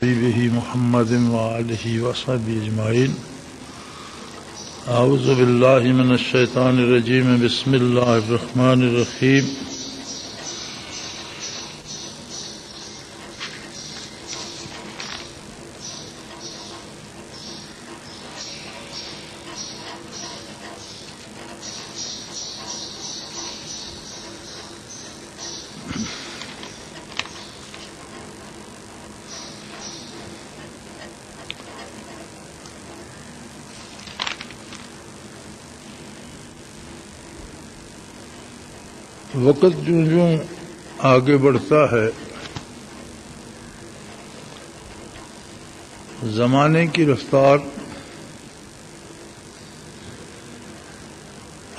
حبیبہ محمد وآلہ وصحبہ اجمعین۔ اعوذ باللہ من الشیطان الرجیم، بسم اللہ الرحمن الرحیم۔ وقت جوں جوں آگے بڑھتا ہے، زمانے کی رفتار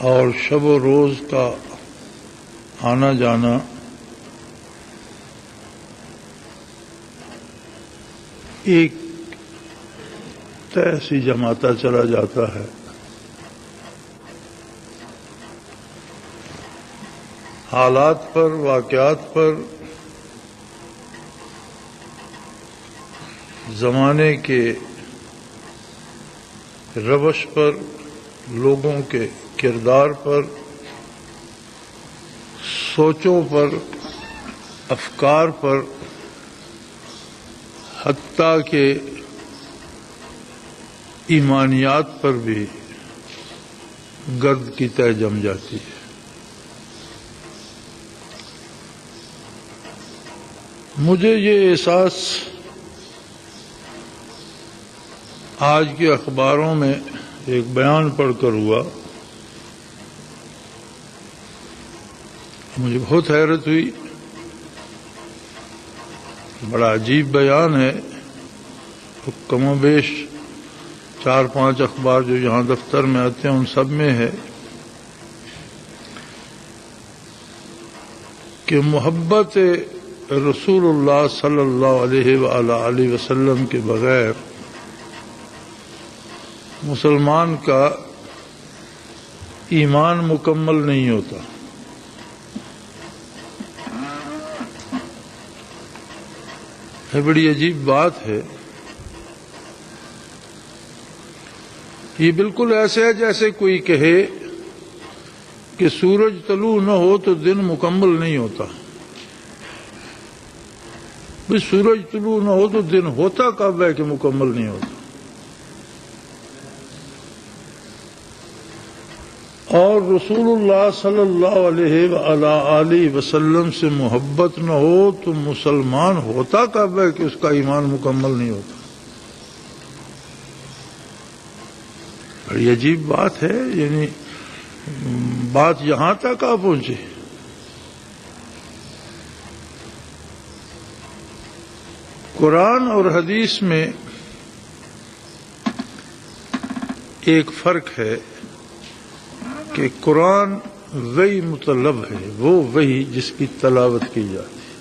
اور شب و روز کا آنا جانا ایک طے سے جماتا چلا جاتا ہے۔ حالات پر، واقعات پر، زمانے کے روش پر، لوگوں کے کردار پر، سوچوں پر، افکار پر، حتیٰ کہ ایمانیات پر بھی گرد کی طے جم جاتی ہے۔ مجھے یہ احساس آج کے اخباروں میں ایک بیان پڑھ کر ہوا، مجھے بہت حیرت ہوئی۔ بڑا عجیب بیان ہے، کم و بیش 4-5 اخبار جو یہاں دفتر میں آتے ہیں ان سب میں ہے کہ محبت رسول اللہ صلی اللہ علیہ وآلہ وسلم کے بغیر مسلمان کا ایمان مکمل نہیں ہوتا۔ یہ بڑی عجیب بات ہے۔ یہ بالکل ایسے ہے جیسے کوئی کہے کہ سورج طلوع نہ ہو تو دن مکمل نہیں ہوتا۔ سورج طلوع نہ ہو تو دن ہوتا کب ہے کہ مکمل نہیں ہوتا؟ اور رسول اللہ صلی اللہ علیہ وآلہ وسلم سے محبت نہ ہو تو مسلمان ہوتا کب ہے کہ اس کا ایمان مکمل نہیں ہوتا؟ بڑی عجیب بات ہے، یعنی بات یہاں تک آ پہنچی۔ قرآن اور حدیث میں ایک فرق ہے کہ قرآن وحی مطلب ہے، وہ وحی جس کی تلاوت کی جاتی ہے۔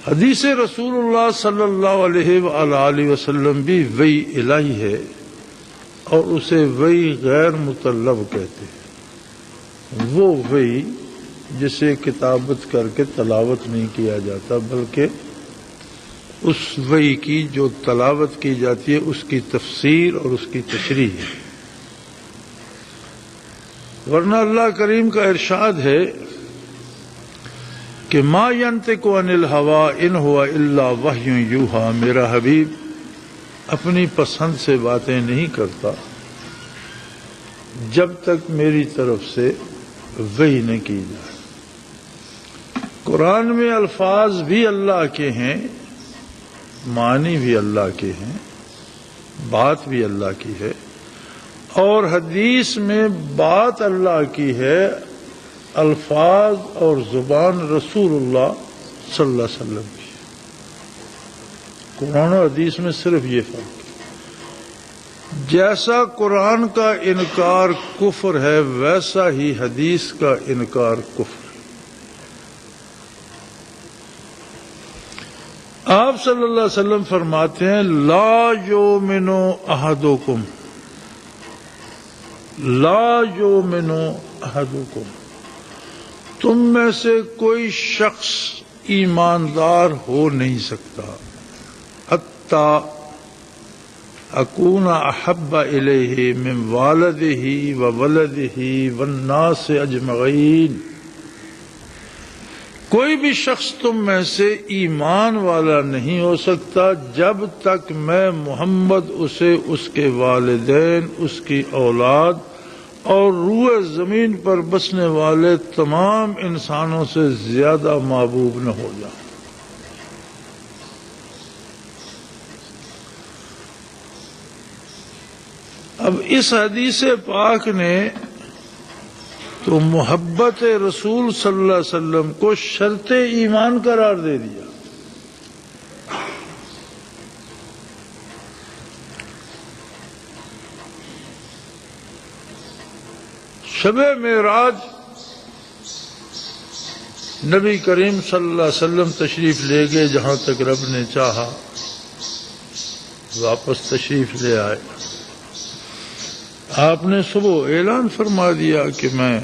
حدیث رسول اللہ صلی اللہ علیہ وآلہ وسلم بھی وحی الہی ہے، اور اسے وحی غیر مطلب کہتے ہیں۔ وہ وحی جسے کتابت کر کے تلاوت نہیں کیا جاتا، بلکہ اس وحی کی جو تلاوت کی جاتی ہے اس کی تفسیر اور اس کی تشریح ہے۔ ورنہ اللہ کریم کا ارشاد ہے کہ ما ینطق عن الہوی ان ہوا الا وحی یوحی، میرا حبیب اپنی پسند سے باتیں نہیں کرتا جب تک میری طرف سے وحی نہ کی جائے۔ قرآن میں الفاظ بھی اللہ کے ہیں، معنی بھی اللہ کے ہیں، بات بھی اللہ کی ہے، اور حدیث میں بات اللہ کی ہے، الفاظ اور زبان رسول اللہ صلی اللہ علیہ وسلم کی۔ قرآن و حدیث میں صرف یہ فرق ہے۔ جیسا قرآن کا انکار کفر ہے، ویسا ہی حدیث کا انکار کفر ہے۔ آپ صلی اللہ علیہ وسلم فرماتے ہیں لا یؤمن احدکم، لا یؤمن احدکم، تم میں سے کوئی شخص ایماندار ہو نہیں سکتا حتی اکون احب الیہ من والدہ وولدہ والناس اجمعین، کوئی بھی شخص تم میں سے ایمان والا نہیں ہو سکتا جب تک میں محمد اسے اس کے والدین، اس کی اولاد اور روئے زمین پر بسنے والے تمام انسانوں سے زیادہ محبوب نہ ہو جاؤں۔ اب اس حدیث پاک نے تو محبت رسول صلی اللہ علیہ وسلم کو شرط ایمان قرار دے دیا۔ شب معراج نبی کریم صلی اللہ علیہ وسلم تشریف لے گئے، جہاں تک رب نے چاہا واپس تشریف لے آئے۔ آپ نے صبح اعلان فرما دیا کہ میں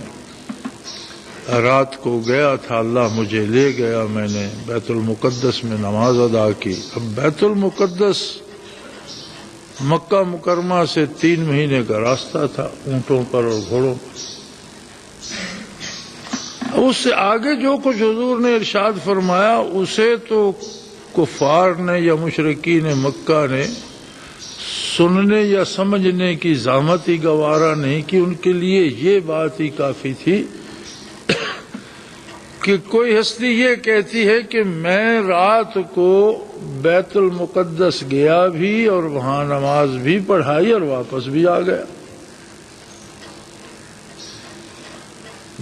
رات کو گیا تھا، اللہ مجھے لے گیا، میں نے بیت المقدس میں نماز ادا کی۔ اب بیت المقدس مکہ مکرمہ سے 3 مہینے کا راستہ تھا، اونٹوں پر اور گھوڑوں پر۔ اس سے آگے جو کچھ حضور نے ارشاد فرمایا اسے تو کفار نے یا مشرکین مکہ نے سننے یا سمجھنے کی زحمت ہی گوارا نہیں کی۔ ان کے لیے یہ بات ہی کافی تھی کہ کوئی ہستی یہ کہتی ہے کہ میں رات کو بیت المقدس گیا بھی اور وہاں نماز بھی پڑھائی اور واپس بھی آ گیا،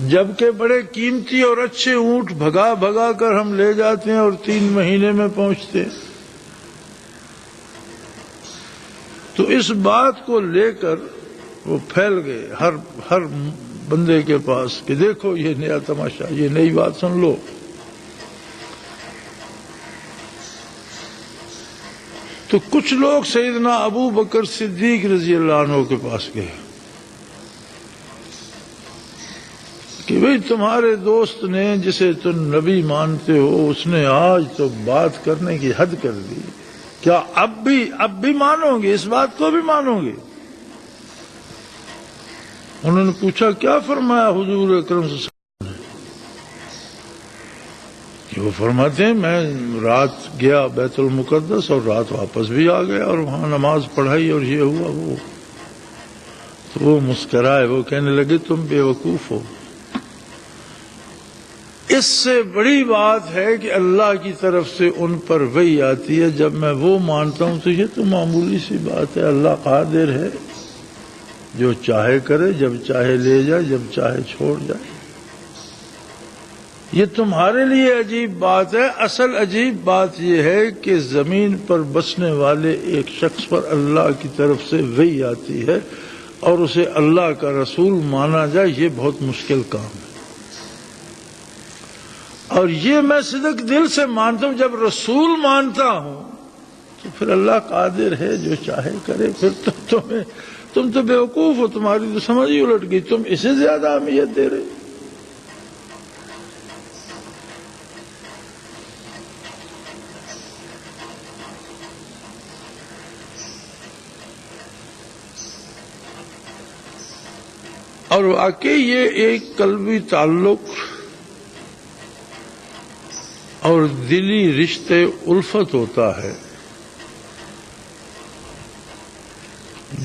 جبکہ بڑے قیمتی اور اچھے اونٹ بھگا بھگا کر ہم لے جاتے ہیں اور 3 مہینے میں پہنچتے ہیں۔ تو اس بات کو لے کر وہ پھیل گئے ہر بندے کے پاس کہ دیکھو یہ نیا تماشا، یہ نئی بات سن لو۔ تو کچھ لوگ سیدنا ابو بکر صدیق رضی اللہ عنہ کے پاس گئے کہ بھئی تمہارے دوست نے جسے تم نبی مانتے ہو اس نے آج تو بات کرنے کی حد کر دی، کیا اب بھی مانو گے، اس بات کو بھی مانو گے؟ انہوں نے پوچھا کیا فرمایا حضور اکرم صلی اللہ علیہ وسلم نے؟ کہ وہ فرماتے ہیں میں رات گیا بیت المقدس اور رات واپس بھی آ گیا اور وہاں نماز پڑھائی اور یہ ہوا وہ۔ تو وہ مسکرائے، وہ کہنے لگے تم بے وقوف ہو، اس سے بڑی بات ہے کہ اللہ کی طرف سے ان پر وحی آتی ہے، جب میں وہ مانتا ہوں تو یہ تو معمولی سی بات ہے، اللہ قادر ہے، جو چاہے کرے، جب چاہے لے جائے، جب چاہے چھوڑ جائے۔ یہ تمہارے لیے عجیب بات ہے، اصل عجیب بات یہ ہے کہ زمین پر بسنے والے ایک شخص پر اللہ کی طرف سے وحی آتی ہے اور اسے اللہ کا رسول مانا جائے، یہ بہت مشکل کام ہے۔ اور یہ میں صدق دل سے مانتا ہوں، جب رسول مانتا ہوں تو پھر اللہ قادر ہے، جو چاہے کرے۔ پھر تم تو بیوقوف ہو، تمہاری تو سمجھ ہی الٹ گئی، تم اسے زیادہ اہمیت دے رہے۔ اور واقعی یہ ایک قلبی تعلق اور دلی رشتے الفت ہوتا ہے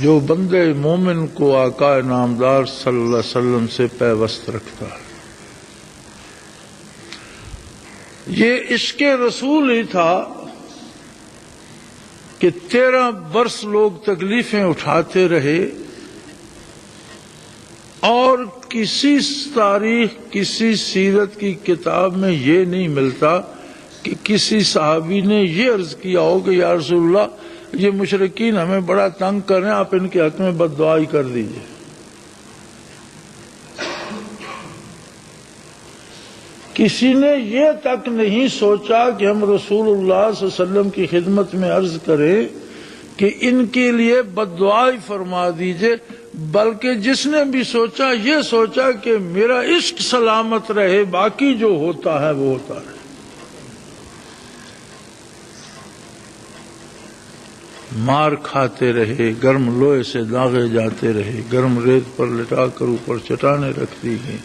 جو بندے مومن کو آقا نامدار صلی اللہ علیہ وسلم سے پیوست رکھتا ہے۔ یہ عشق رسول ہی تھا کہ 13 برس لوگ تکلیفیں اٹھاتے رہے اور کسی تاریخ، کسی سیرت کی کتاب میں یہ نہیں ملتا کہ کسی صحابی نے یہ عرض کیا ہو کہ یا رسول اللہ یہ مشرکین ہمیں بڑا تنگ کر رہے ہیں، آپ ان کے حق میں بد دعائی کر دیجئے۔ کسی نے یہ تک نہیں سوچا کہ ہم رسول اللہ صلی اللہ علیہ وسلم کی خدمت میں عرض کریں کہ ان کے لیے بد دعائی فرما دیجئے، بلکہ جس نے بھی سوچا یہ سوچا کہ میرا عشق سلامت رہے، باقی جو ہوتا ہے وہ ہوتا رہے۔ مار کھاتے رہے، گرم لوہے سے داغے جاتے رہے، گرم ریت پر لٹا کر اوپر چٹانیں رکھ دی گئیں۔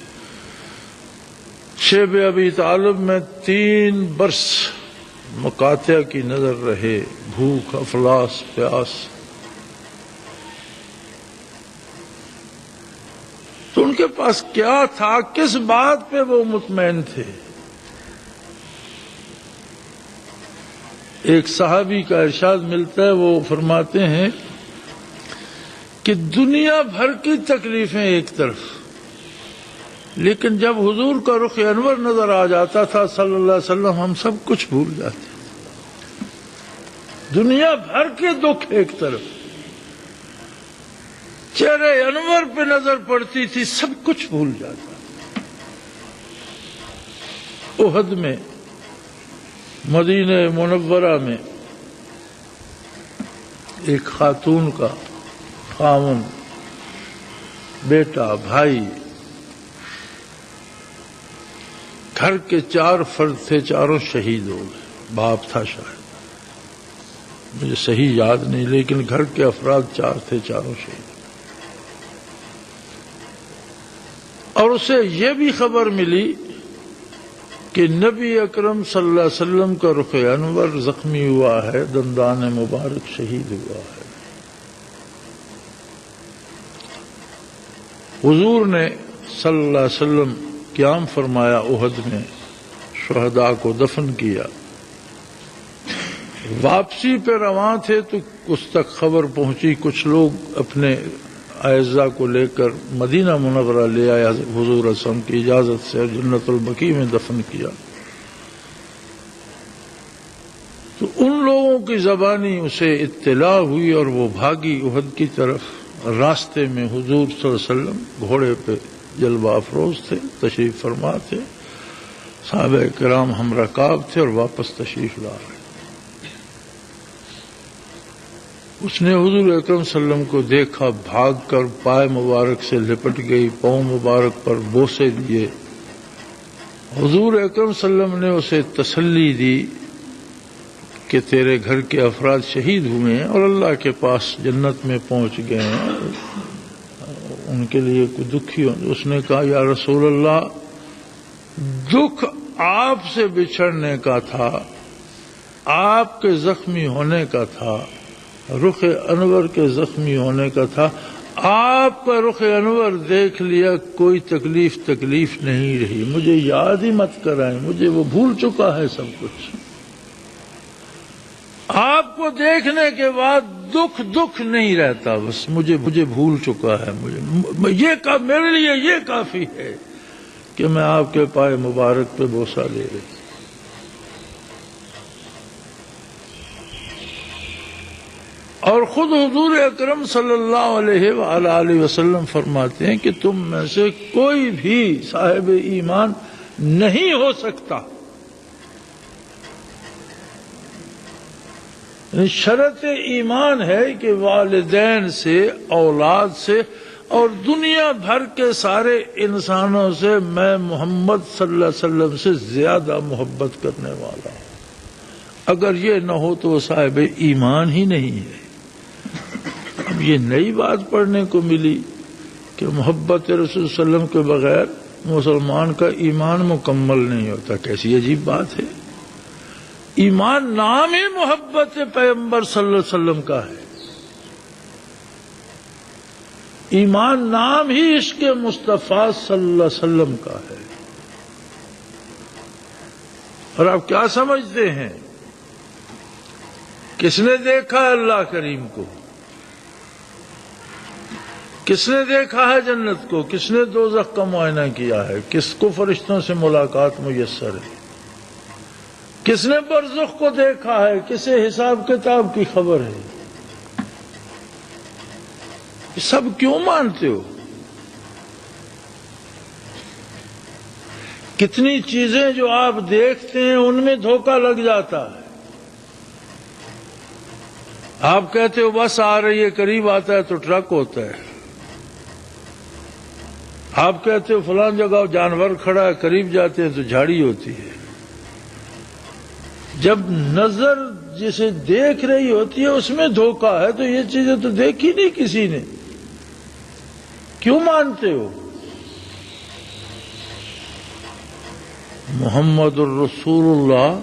شیب ابی طالب میں 3 برس مقاطع کی نظر رہے، بھوک، افلاس، پیاس۔ تو ان کے پاس کیا تھا؟ کس بات پہ وہ مطمئن تھے؟ ایک صحابی کا ارشاد ملتا ہے، وہ فرماتے ہیں کہ دنیا بھر کی تکلیفیں ایک طرف، لیکن جب حضور کا رخ انور نظر آ جاتا تھا صلی اللہ علیہ وسلم، ہم سب کچھ بھول جاتے۔ دنیا بھر کے دکھ ایک طرف، چہرے انور پہ نظر پڑتی تھی، سب کچھ بھول جاتا۔ احد میں، مدینہ منورہ میں، ایک خاتون کا خاوند، بیٹا، بھائی، گھر کے 4 فرد تھے، چاروں شہید ہو گئے۔ باپ تھا شاید، مجھے صحیح یاد نہیں، لیکن گھر کے افراد 4 تھے، چاروں شہید۔ اور اسے یہ بھی خبر ملی کہ نبی اکرم صلی اللہ علیہ وسلم کا رخ انور زخمی ہوا ہے، دندان مبارک شہید ہوا ہے۔ حضور نے صلی اللہ علیہ وسلم قیام فرمایا، احد میں شہداء کو دفن کیا۔ واپسی پہ رواں تھے تو اس تک خبر پہنچی، کچھ لوگ اپنے اعزاء کو لے کر مدینہ منورہ لے آیا، حضور اعظم کی اجازت سے جنت البقیع میں دفن کیا۔ تو ان لوگوں کی زبانی اسے اطلاع ہوئی اور وہ بھاگی احد کی طرف۔ راستے میں حضور صلی اللہ علیہ وسلم گھوڑے پہ جلوہ افروز تھے، تشریف فرما تھے، صحابہ کرام ہم رکاب تھے اور واپس تشریف لا رہے۔ اس نے حضور اکرم صلی اللہ علیہ وسلم کو دیکھا، بھاگ کر پائے مبارک سے لپٹ گئی، پاؤں مبارک پر بوسے دیے۔ حضور اکرم صلی اللہ علیہ وسلم نے اسے تسلی دی کہ تیرے گھر کے افراد شہید ہوئے ہیں اور اللہ کے پاس جنت میں پہنچ گئے ہیں، ان کے لیے کوئی دکھی ہو۔ اس نے کہا یا رسول اللہ، دکھ آپ سے بچھڑنے کا تھا، آپ کے زخمی ہونے کا تھا، رخ انور کے زخمی ہونے کا تھا۔ آپ کا رخ انور دیکھ لیا، کوئی تکلیف نہیں رہی، مجھے یاد ہی مت کرائیں، مجھے وہ بھول چکا ہے سب کچھ۔ آپ کو دیکھنے کے بعد دکھ نہیں رہتا، بس مجھے بھول چکا ہے، میرے لیے یہ کافی ہے کہ میں آپ کے پائے مبارک پہ بوسہ دے رہی۔ اور خود حضور اکرم صلی اللہ علیہ وآلہ وسلم فرماتے ہیں کہ تم میں سے کوئی بھی صاحب ایمان نہیں ہو سکتا، شرط ایمان ہے کہ والدین سے، اولاد سے اور دنیا بھر کے سارے انسانوں سے میں محمد صلی اللہ علیہ وسلم سے زیادہ محبت کرنے والا ہوں۔ اگر یہ نہ ہو تو وہ صاحب ایمان ہی نہیں ہے۔ اب یہ نئی بات پڑھنے کو ملی کہ محبت رسول صلی اللہ علیہ وسلم کے بغیر مسلمان کا ایمان مکمل نہیں ہوتا۔ کیسی عجیب بات ہے! ایمان نام ہی محبت پیغمبر صلی اللہ علیہ وسلم کا ہے، ایمان نام ہی عشق مصطفیٰ صلی اللہ علیہ وسلم کا ہے۔ اور آپ کیا سمجھتے ہیں؟ کس نے دیکھا ہے اللہ کریم کو؟ کس نے دیکھا ہے جنت کو؟ کس نے دوزخ کا معائنہ کیا ہے؟ کس کو فرشتوں سے ملاقات میسر ہے؟ کس نے برزخ کو دیکھا ہے؟ کسے حساب کتاب کی خبر ہے؟ یہ سب کیوں مانتے ہو؟ کتنی چیزیں جو آپ دیکھتے ہیں ان میں دھوکہ لگ جاتا ہے۔ آپ کہتے ہو بس آ رہی ہے، قریب آتا ہے تو ٹرک ہوتا ہے۔ آپ کہتے ہو فلاں جگہ جانور کھڑا ہے، قریب جاتے ہیں تو جھاڑی ہوتی ہے۔ جب نظر جسے دیکھ رہی ہوتی ہے اس میں دھوکہ ہے، تو یہ چیزیں تو دیکھی نہیں کسی نے، کیوں مانتے ہو؟ محمد الرسول اللہ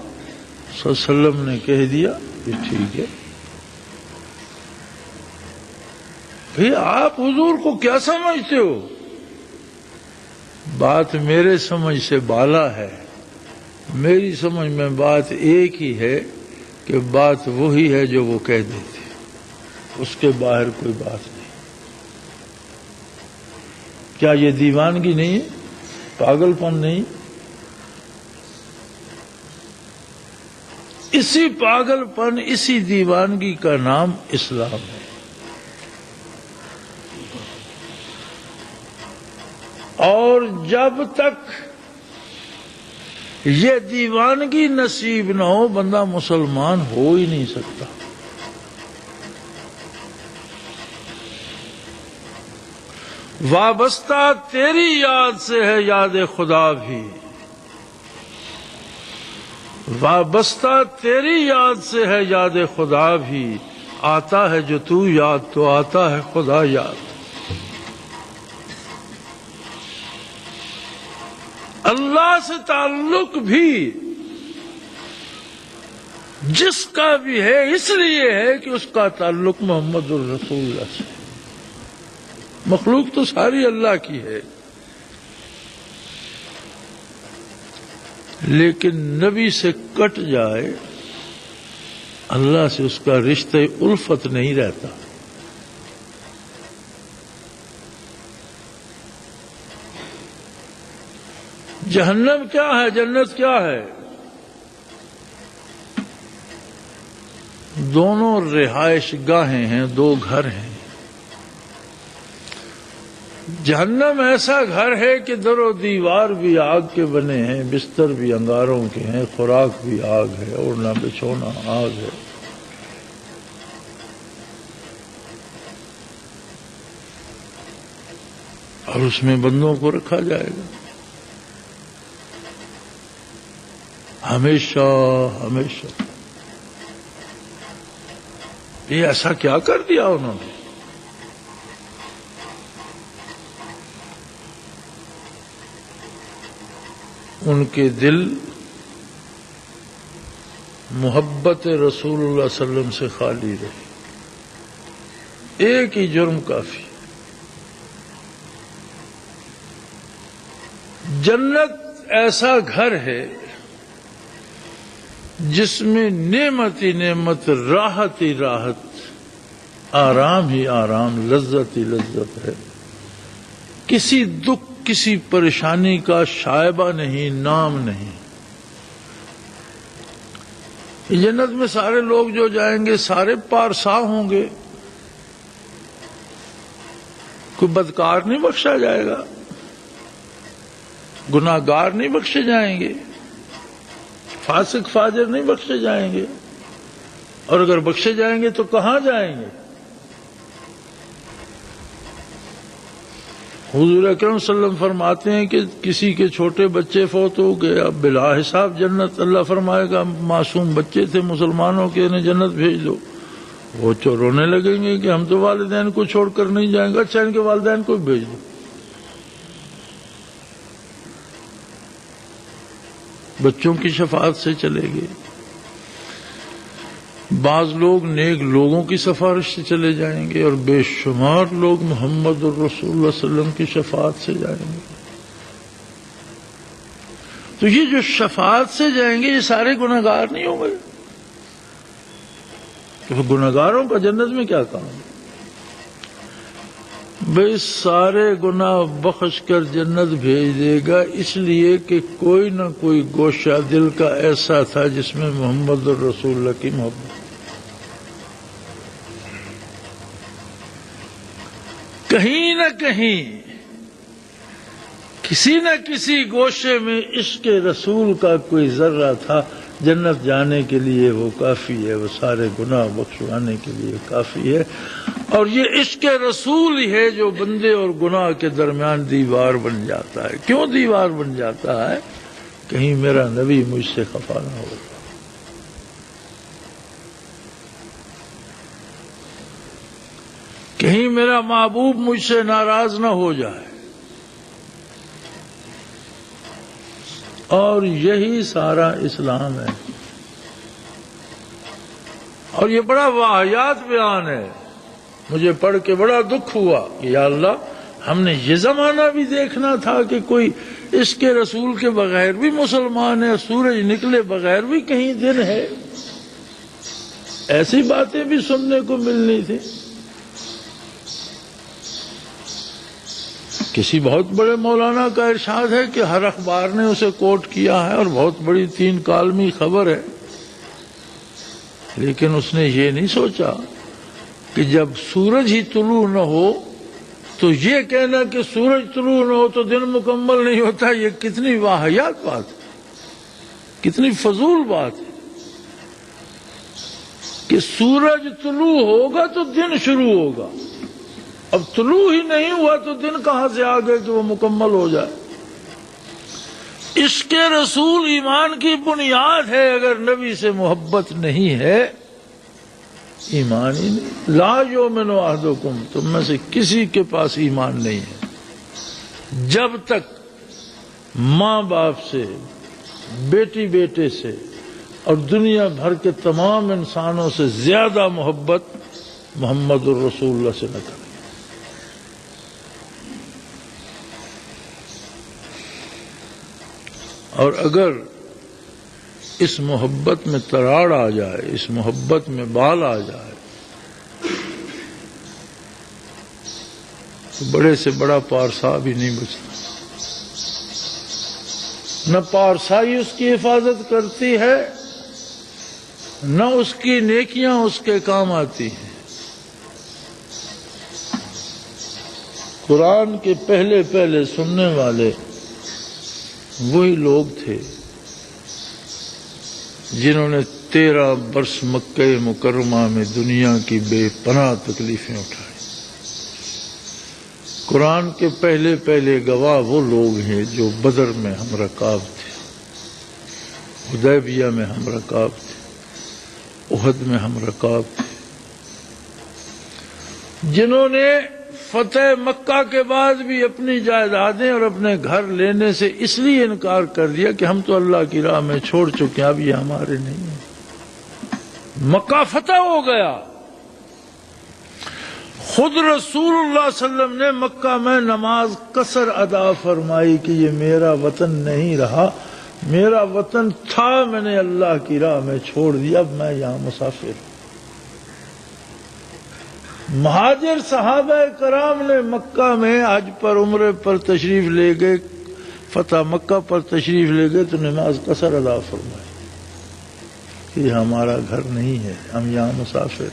صلی اللہ علیہ وسلم نے کہہ دیا کہ ٹھیک ہے۔ بھئی آپ حضور کو کیا سمجھتے ہو؟ بات میرے سمجھ سے بالا ہے، میری سمجھ میں بات ایک ہی ہے کہ بات وہی ہے جو وہ کہہ دیتے، اس کے باہر کوئی بات نہیں۔ کیا یہ دیوانگی نہیں ہے؟ پاگل پن نہیں؟ اسی پاگل پن، اسی دیوانگی کا نام اسلام ہے۔ اور جب تک یہ دیوانگی نصیب نہ ہو بندہ مسلمان ہو ہی نہیں سکتا۔ وابستہ تیری یاد سے ہے یاد خدا بھی، وابستہ تیری یاد سے ہے یاد خدا بھی، آتا ہے جو تو یاد تو آتا ہے خدا یاد۔ اللہ سے تعلق بھی جس کا بھی ہے اس لیے ہے کہ اس کا تعلق محمد الرسول اللہ سے۔ مخلوق تو ساری اللہ کی ہے، لیکن نبی سے کٹ جائے اللہ سے اس کا رشتہ الفت نہیں رہتا۔ جہنم کیا ہے، جنت کیا ہے؟ دونوں رہائش گاہیں ہیں، دو گھر ہیں۔ جہنم ایسا گھر ہے کہ در و دیوار بھی آگ کے بنے ہیں، بستر بھی انگاروں کے ہیں، خوراک بھی آگ ہے، اوڑھنا بچھونا آگ ہے۔ اور اس میں بندوں کو رکھا جائے گا ہمیشہ ہمیشہ۔ یہ ایسا کیا کر دیا انہوں نے؟ ان کے دل محبت رسول اللہ صلی اللہ علیہ وسلم سے خالی رہے۔ ایک ہی جرم کافی۔ جنت ایسا گھر ہے جس میں نعمت ہی نعمت، راحت ہی راحت، آرام ہی آرام، لذت ہی لذت ہے۔ کسی دکھ، کسی پریشانی کا شائبہ نہیں، نام نہیں۔ جنت میں سارے لوگ جو جائیں گے سارے پارسا ہوں گے، کوئی بدکار نہیں بخشا جائے گا، گناہگار نہیں بخشے جائیں گے، فاسق فاجر نہیں بخشے جائیں گے۔ اور اگر بخشے جائیں گے تو کہاں جائیں گے؟ حضور اکرم صلی اللہ علیہ وسلم فرماتے ہیں کہ کسی کے چھوٹے بچے فوت ہو گئے، اب بلا حساب جنت، اللہ فرمائے گا معصوم بچے تھے مسلمانوں کے، انہیں جنت بھیج دو۔ وہ تو رونے لگیں گے کہ ہم تو والدین کو چھوڑ کر نہیں جائیں گے، اچھا ان کے والدین کو بھیج دو۔ بچوں کی شفاعت سے چلے گئے، بعض لوگ نیک لوگوں کی سفارش سے چلے جائیں گے، اور بے شمار لوگ محمد الرسول اللہ صلی اللہ علیہ وسلم کی شفاعت سے جائیں گے۔ تو یہ جو شفاعت سے جائیں گے یہ سارے گناہگار نہیں ہوں گے؟ تو گناہگاروں کا جنت میں کیا کام ہے؟ بھئی سارے گناہ بخش کر جنت بھیج دے گا، اس لیے کہ کوئی نہ کوئی گوشہ دل کا ایسا تھا جس میں محمد الرسول اللہ کی محبت۔ کہیں نہ کہیں کسی نہ کسی گوشے میں عشق رسول کا کوئی ذرہ تھا، جنت جانے کے لیے وہ کافی ہے، وہ سارے گناہ بخشوانے کے لیے کافی ہے۔ اور یہ عشق رسول ہی ہے جو بندے اور گناہ کے درمیان دیوار بن جاتا ہے۔ کیوں دیوار بن جاتا ہے؟ کہیں میرا نبی مجھ سے خفا نہ ہو۔ کہیں میرا محبوب مجھ سے ناراض نہ ہو جائے. اور یہی سارا اسلام ہے. اور یہ بڑا واہیات بیان ہے. مجھے پڑھ کے بڑا دکھ ہوا کہ یا اللہ، ہم نے یہ زمانہ بھی دیکھنا تھا کہ کوئی اس کے رسول کے بغیر بھی مسلمان ہے، سورج نکلے بغیر بھی کہیں دن ہے. ایسی باتیں بھی سننے کو ملنی تھی. کسی بہت بڑے مولانا کا ارشاد ہے کہ ہر اخبار نے اسے کوٹ کیا ہے اور بہت بڑی 3 کالمی خبر ہے، لیکن اس نے یہ نہیں سوچا کہ جب سورج ہی طلوع نہ ہو تو یہ کہنا کہ سورج طلوع نہ ہو تو دن مکمل نہیں ہوتا، یہ کتنی واہیات بات ہے، کتنی فضول بات ہے کہ سورج طلوع ہوگا تو دن شروع ہوگا. اب طلوع ہی نہیں ہوا تو دن کہاں سے آ گئے کہ وہ مکمل ہو جائے. عشق رسول ایمان کی بنیاد ہے. اگر نبی سے محبت نہیں ہے ایمان ہی نہیں. لا یؤمن احدکم، تم میں سے کسی کے پاس ایمان نہیں ہے جب تک ماں باپ سے، بیٹی بیٹے سے اور دنیا بھر کے تمام انسانوں سے زیادہ محبت محمد الرسول اللہ سے نہ کرے. اور اگر اس محبت میں تراڑ آ جائے، اس محبت میں بال آ جائے، تو بڑے سے بڑا پارسا بھی نہیں بچتا. نہ پارسائی اس کی حفاظت کرتی ہے، نہ اس کی نیکیاں اس کے کام آتی ہیں. قرآن کے پہلے پہلے سننے والے وہی لوگ تھے جنہوں نے 13 برس مکہ مکرمہ میں دنیا کی بے پناہ تکلیفیں اٹھائی. قرآن کے پہلے پہلے گواہ وہ لوگ ہیں جو بدر میں ہم رکاب تھے، حدیبیہ میں ہم رکاب تھے، احد میں ہم رکاب تھے، جنہوں نے فتح مکہ کے بعد بھی اپنی جائیدادیں اور اپنے گھر لینے سے اس لیے انکار کر دیا کہ ہم تو اللہ کی راہ میں چھوڑ چکے ہیں، اب یہ ہمارے نہیں ہیں. مکہ فتح ہو گیا. خود رسول اللہ صلی اللہ علیہ وسلم نے مکہ میں نماز قصر ادا فرمائی کہ یہ میرا وطن نہیں رہا، میرا وطن تھا، میں نے اللہ کی راہ میں چھوڑ دیا، اب میں یہاں مسافر ہوں. مہاجر صحابہ کرام نے مکہ میں حج پر عمرے پر تشریف لے گئے، فتح مکہ پر تشریف لے گئے تو نماز قصر ادا فرمائی کہ یہ ہمارا گھر نہیں ہے، ہم یہاں مسافر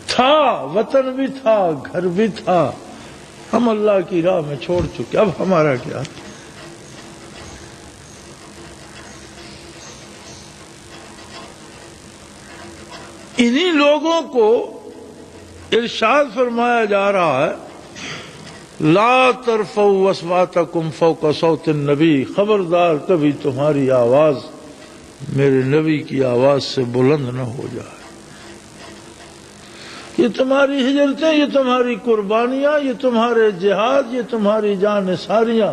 تھا، وطن بھی تھا، گھر بھی تھا، ہم اللہ کی راہ میں چھوڑ چکے، اب ہمارا کیا. انہی لوگوں کو ارشاد فرمایا جا رہا ہے لا ترفعوا اصواتکم فوق صوت النبی، خبردار کبھی تمہاری آواز میرے نبی کی آواز سے بلند نہ ہو جائے. یہ تمہاری ہجرتیں، یہ تمہاری قربانیاں، یہ تمہارے جہاد، یہ تمہاری جان ساریاں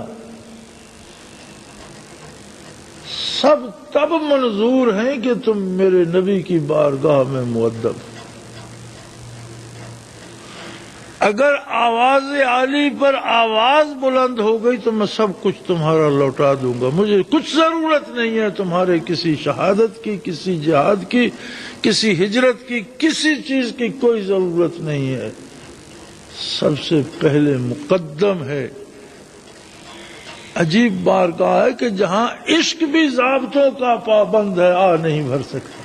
سب تب منظور ہیں کہ تم میرے نبی کی بارگاہ میں مؤدب. اگر آواز عالی پر آواز بلند ہو گئی تو میں سب کچھ تمہارا لوٹا دوں گا. مجھے کچھ ضرورت نہیں ہے تمہارے کسی شہادت کی، کسی جہاد کی، کسی ہجرت کی، کسی چیز کی کوئی ضرورت نہیں ہے. سب سے پہلے مقدم ہے. عجیب بارگاہ ہے کہ جہاں عشق بھی ضابطوں کا پابند ہے، آ نہیں بھر سکتا.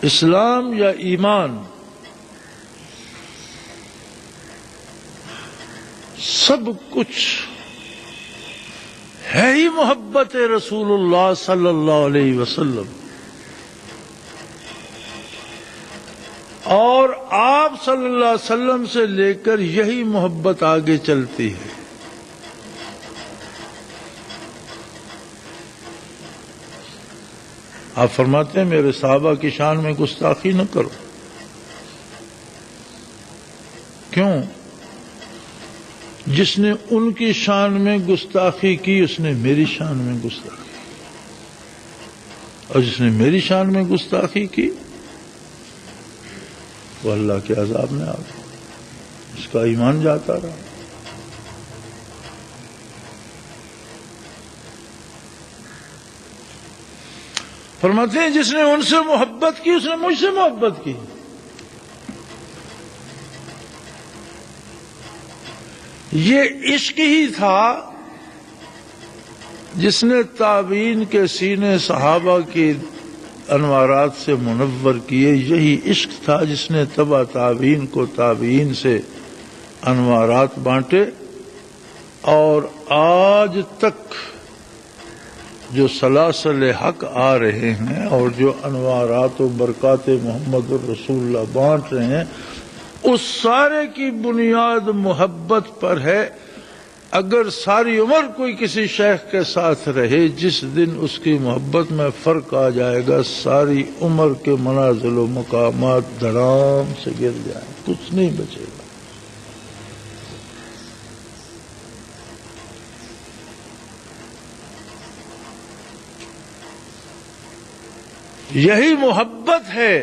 اسلام یا ایمان سب کچھ ہے ہی محبت رسول اللہ صلی اللہ علیہ وسلم، اور آپ صلی اللہ علیہ وسلم سے لے کر یہی محبت آگے چلتی ہے. آپ فرماتے ہیں میرے صحابہ کی شان میں گستاخی نہ کرو. کیوں؟ جس نے ان کی شان میں گستاخی کی اس نے میری شان میں گستاخی کی، اور جس نے میری شان میں گستاخی کی وہ اللہ کے عذاب میں آ گیا، اس کا ایمان جاتا رہا. فرماتے ہیں جس نے ان سے محبت کی اس نے مجھ سے محبت کی. یہ عشق ہی تھا جس نے تابعین کے سینے صحابہ کی انوارات سے منور کیے. یہی عشق تھا جس نے تبع تابعین کو تابعین سے انوارات بانٹے، اور آج تک جو سلاسل حق آ رہے ہیں اور جو انوارات و برکات محمد الرسول اللہ بانٹ رہے ہیں، اس سارے کی بنیاد محبت پر ہے. اگر ساری عمر کوئی کسی شیخ کے ساتھ رہے، جس دن اس کی محبت میں فرق آ جائے گا ساری عمر کے منازل و مقامات دھڑام سے گر جائیں، کچھ نہیں بچے گا. یہی محبت ہے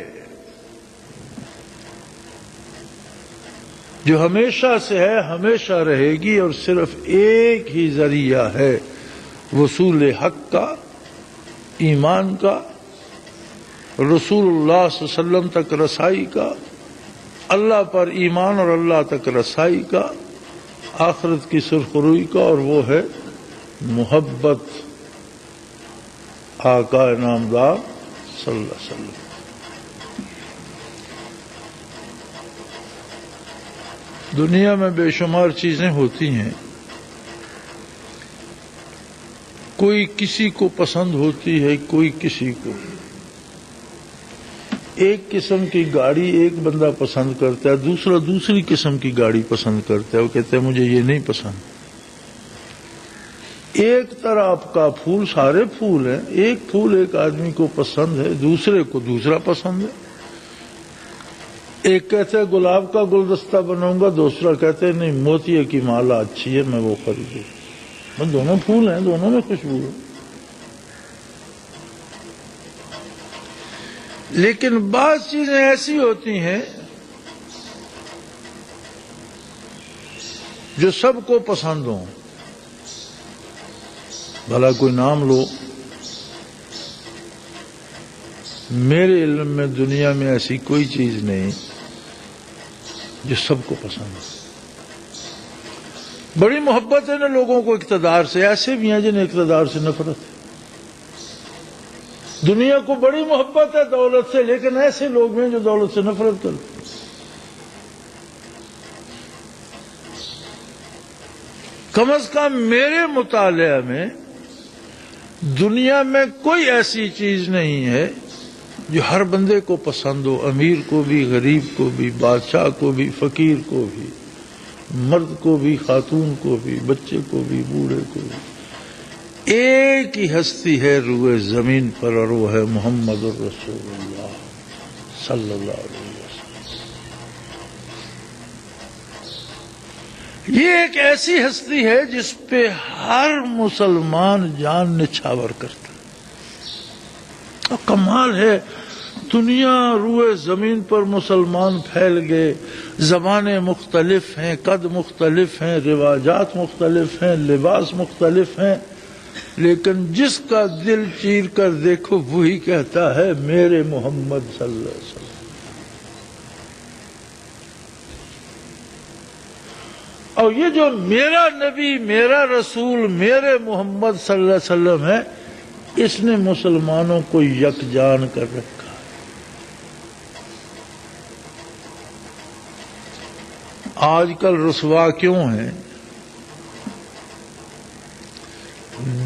جو ہمیشہ سے ہے، ہمیشہ رہے گی، اور صرف ایک ہی ذریعہ ہے وصول حق کا، ایمان کا، رسول اللہ صلی اللہ علیہ وسلم تک رسائی کا، اللہ پر ایمان اور اللہ تک رسائی کا، آخرت کی سرخروئی کا، اور وہ ہے محبت آقا نامدار صلی اللہ علیہ وسلم. دنیا میں بے شمار چیزیں ہوتی ہیں، کوئی کسی کو پسند ہوتی ہے، کوئی کسی کو. ایک قسم کی گاڑی ایک بندہ پسند کرتا ہے، دوسرا دوسری قسم کی گاڑی پسند کرتا ہے، وہ کہتے ہیں مجھے یہ نہیں پسند. ایک طرح کا پھول، سارے پھول ہیں، ایک پھول ایک آدمی کو پسند ہے، دوسرے کو دوسرا پسند ہے. ایک کہتے ہیں گلاب کا گلدستہ بناؤں گا، دوسرا کہتے ہیں نہیں موتیے کی مالا اچھی ہے میں وہ خریدوں. دونوں پھول ہیں، دونوں میں خوشبو ہے. لیکن بعض چیزیں ایسی ہوتی ہیں جو سب کو پسند ہوں. بھلا کوئی نام لو، میرے علم میں دنیا میں ایسی کوئی چیز نہیں جو سب کو پسند ہے. بڑی محبت ہے نا لوگوں کو اقتدار سے، ایسے بھی ہیں جنہیں اقتدار سے نفرت ہے. دنیا کو بڑی محبت ہے دولت سے، لیکن ایسے لوگ ہیں جو دولت سے نفرت کرتے. کم از کم میرے مطالعہ میں دنیا میں کوئی ایسی چیز نہیں ہے جو ہر بندے کو پسند ہو، امیر کو بھی، غریب کو بھی، بادشاہ کو بھی، فقیر کو بھی، مرد کو بھی، خاتون کو بھی، بچے کو بھی، بوڑھے کو بھی. ایک ہی ہستی ہے روئے زمین پر، اور وہ ہے محمد الرسول اللہ صلی اللہ علیہ وسلم. یہ ایک ایسی ہستی ہے جس پہ ہر مسلمان جان نچھاور کرتا ہے. اور کمال ہے دنیا روئے زمین پر مسلمان پھیل گئے، زبانیں مختلف ہیں، قد مختلف ہیں، رواجات مختلف ہیں، لباس مختلف ہیں، لیکن جس کا دل چیر کر دیکھو وہی کہتا ہے میرے محمد صلی اللہ علیہ وسلم. اور یہ جو میرا نبی، میرا رسول، میرے محمد صلی اللہ علیہ وسلم ہے، اس نے مسلمانوں کو یکجان کر رکھا. آج کل رسوا کیوں ہیں؟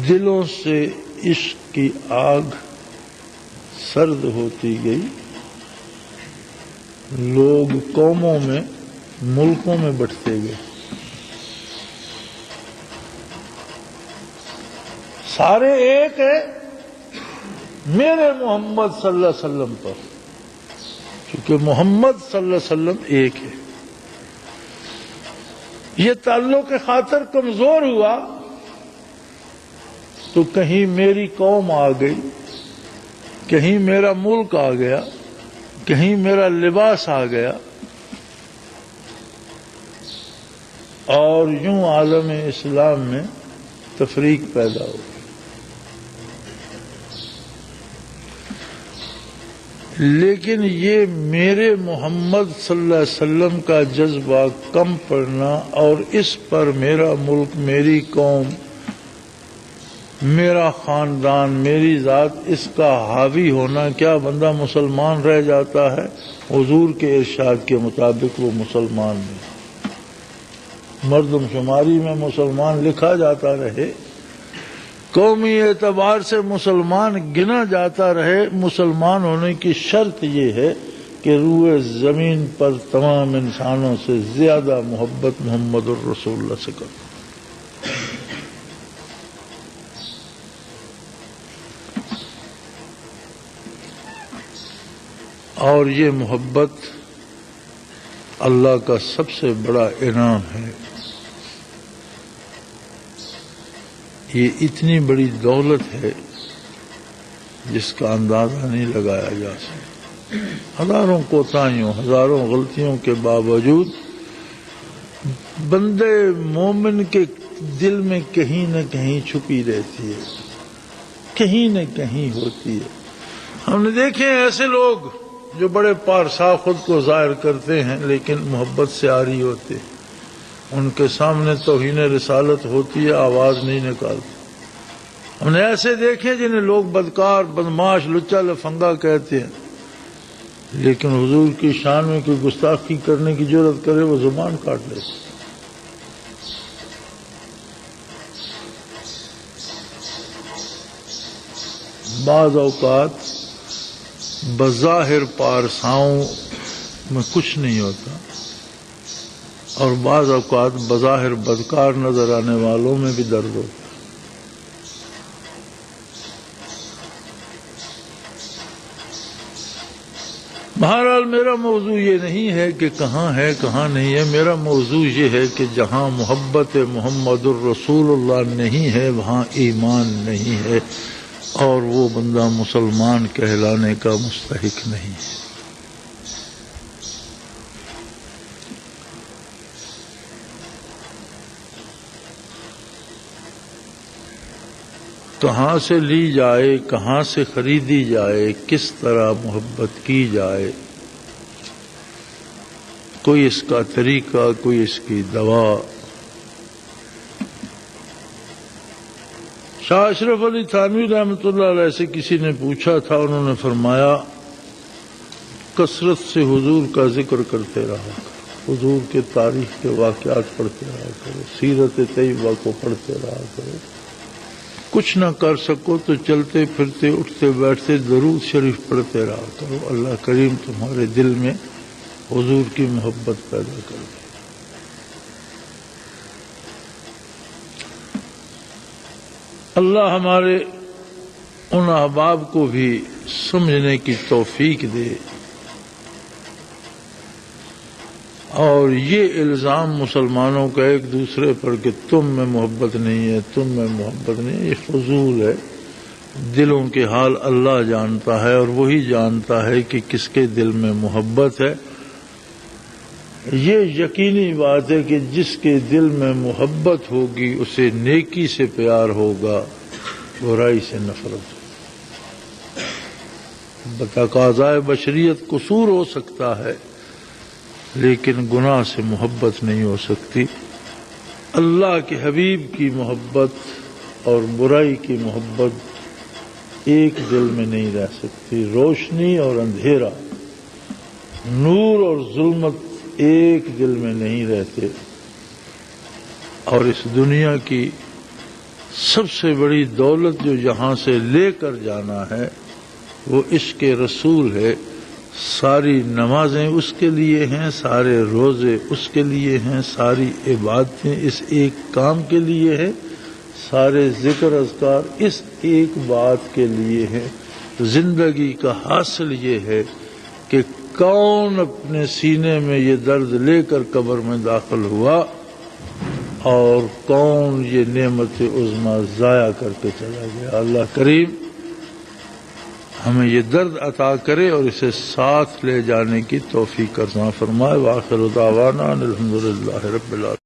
دلوں سے عشق کی آگ سرد ہوتی گئی، لوگ قوموں میں، ملکوں میں بٹتے گئے. سارے ایک ہیں میرے محمد صلی اللہ علیہ وسلم پر، کیونکہ محمد صلی اللہ علیہ وسلم ایک ہے۔ یہ تعلق خاطر کمزور ہوا تو کہیں میری قوم آ گئی، کہیں میرا ملک آ گیا، کہیں میرا لباس آ گیا، اور یوں عالم اسلام میں تفریق پیدا ہو گئی۔ لیکن یہ میرے محمد صلی اللہ علیہ وسلم کا جذبہ کم پڑنا اور اس پر میرا ملک، میری قوم، میرا خاندان، میری ذات، اس کا حاوی ہونا، کیا بندہ مسلمان رہ جاتا ہے؟ حضور کے ارشاد کے مطابق وہ مسلمان نہیں، مردم شماری میں مسلمان لکھا جاتا رہے، قومی اعتبار سے مسلمان گنا جاتا رہے، مسلمان ہونے کی شرط یہ ہے کہ روئے زمین پر تمام انسانوں سے زیادہ محبت محمد الرسول اللہ سے کرو۔ اور یہ محبت اللہ کا سب سے بڑا انعام ہے، یہ اتنی بڑی دولت ہے جس کا اندازہ نہیں لگایا جا سکتا۔ ہزاروں کوتاہیوں، ہزاروں غلطیوں کے باوجود بندے مومن کے دل میں کہیں نہ کہیں چھپی رہتی ہے، کہیں نہ کہیں ہوتی ہے۔ ہم نے دیکھے ایسے لوگ جو بڑے پارسا خود کو ظاہر کرتے ہیں لیکن محبت سے عاری ہوتے ہیں، ان کے سامنے توہین رسالت ہوتی ہے، آواز نہیں نکالتے۔ ہم نے ایسے دیکھے جنہیں لوگ بدکار، بدماش، لچا لفنگا کہتے ہیں، لیکن حضور کی شان میں کوئی گستاخی کرنے کی جرت کرے وہ زبان کاٹ لیتے۔ بعض اوقات بظاہر پارساؤں میں کچھ نہیں ہوتا اور بعض اوقات بظاہر بدکار نظر آنے والوں میں بھی درد ہوتا ہے۔ بہرحال میرا موضوع یہ نہیں ہے کہ کہاں ہے کہاں نہیں ہے، میرا موضوع یہ ہے کہ جہاں محبت محمد الرسول اللہ نہیں ہے وہاں ایمان نہیں ہے، اور وہ بندہ مسلمان کہلانے کا مستحق نہیں ہے۔ کہاں سے لی جائے، کہاں سے خریدی جائے، کس طرح محبت کی جائے، کوئی اس کا طریقہ، کوئی اس کی دوا۔ شاہ اشرف علی تھانوی رحمۃ اللہ علیہ سے کسی نے پوچھا تھا، انہوں نے فرمایا کثرت سے حضور کا ذکر کرتے رہا کرو، حضور کے تاریخ کے واقعات پڑھتے رہا کرو، سیرت طیبہ کو پڑھتے رہا کرو، کچھ نہ کر سکو تو چلتے پھرتے اٹھتے بیٹھتے درود شریف پڑھتے رہا کرو، اللہ کریم تمہارے دل میں حضور کی محبت پیدا کر دے۔ اللہ ہمارے ان احباب کو بھی سمجھنے کی توفیق دے، اور یہ الزام مسلمانوں کا ایک دوسرے پر کہ تم میں محبت نہیں ہے، تم میں محبت نہیں ہے، یہ فضول ہے۔ دلوں کے حال اللہ جانتا ہے، اور وہی جانتا ہے کہ کس کے دل میں محبت ہے۔ یہ یقینی بات ہے کہ جس کے دل میں محبت ہوگی اسے نیکی سے پیار ہوگا، برائی سے نفرت ہوگی۔ بتقاضائے بشریت قصور ہو سکتا ہے لیکن گناہ سے محبت نہیں ہو سکتی۔ اللہ کے حبیب کی محبت اور برائی کی محبت ایک دل میں نہیں رہ سکتی۔ روشنی اور اندھیرا، نور اور ظلمت ایک دل میں نہیں رہتے، اور اس دنیا کی سب سے بڑی دولت جو یہاں سے لے کر جانا ہے وہ عشق رسول ہے۔ ساری نمازیں اس کے لیے ہیں، سارے روزے اس کے لیے ہیں، ساری عبادتیں اس ایک کام کے لیے ہیں، سارے ذکر اذکار اس ایک بات کے لیے ہیں تو زندگی کا حاصل یہ ہے کہ کون اپنے سینے میں یہ درد لے کر قبر میں داخل ہوا اور کون یہ نعمت عظمیٰ ضائع کر کے چلا گیا۔ اللہ کریم ہمیں یہ درد عطا کرے اور اسے ساتھ لے جانے کی توفیق عطا فرمائے۔ وآخر دعوانا الحمدللہ رب العالمین۔